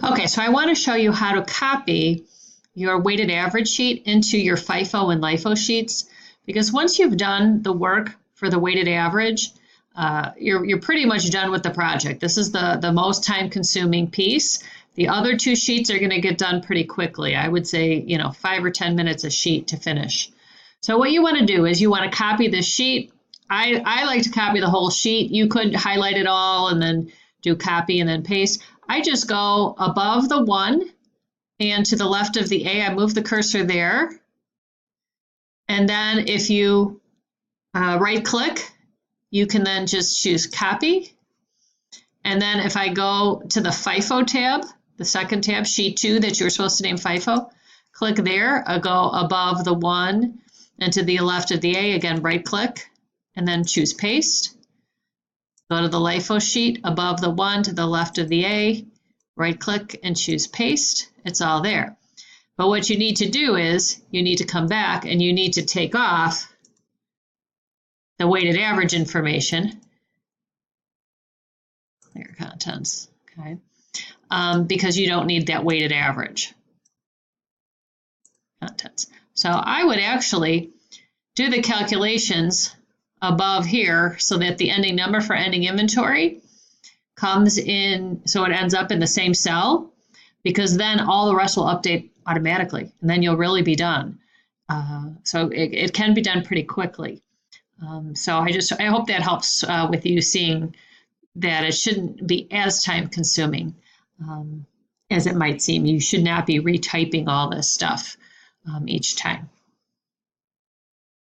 Okay, so I want to show you how to copy your weighted average sheet into your FIFO and LIFO sheets, because once you've done the work for the weighted average, you're pretty much done with the project. This is the most time-consuming piece. The other two sheets are going to get done pretty quickly. I would say, 5 or 10 minutes a sheet to finish. So what you want to do is you want to copy this sheet. I like to copy the whole sheet. You could highlight it all and then do copy and then paste. I just go above the 1 and to the left of the A. I move the cursor there. And then if you right click, you can then just choose copy. And then if I go to the FIFO tab, the second tab, sheet 2 that you were supposed to name FIFO, click there. I'll go above the 1 and to the left of the A, again, right click, and then choose paste. Go to the LIFO sheet, above the 1 to the left of the A, right click and choose paste. It's all there. But what you need to do is you need to come back and you need to take off the weighted average information. Clear contents, okay? Because you don't need that weighted average contents. So I would actually do the calculations above here so that the ending number for ending inventory comes in, so it ends up in the same cell, because then all the rest will update automatically and then you'll really be done. So it can be done pretty quickly. So I hope that helps with you seeing that it shouldn't be as time consuming as it might seem. You should not be retyping all this stuff each time.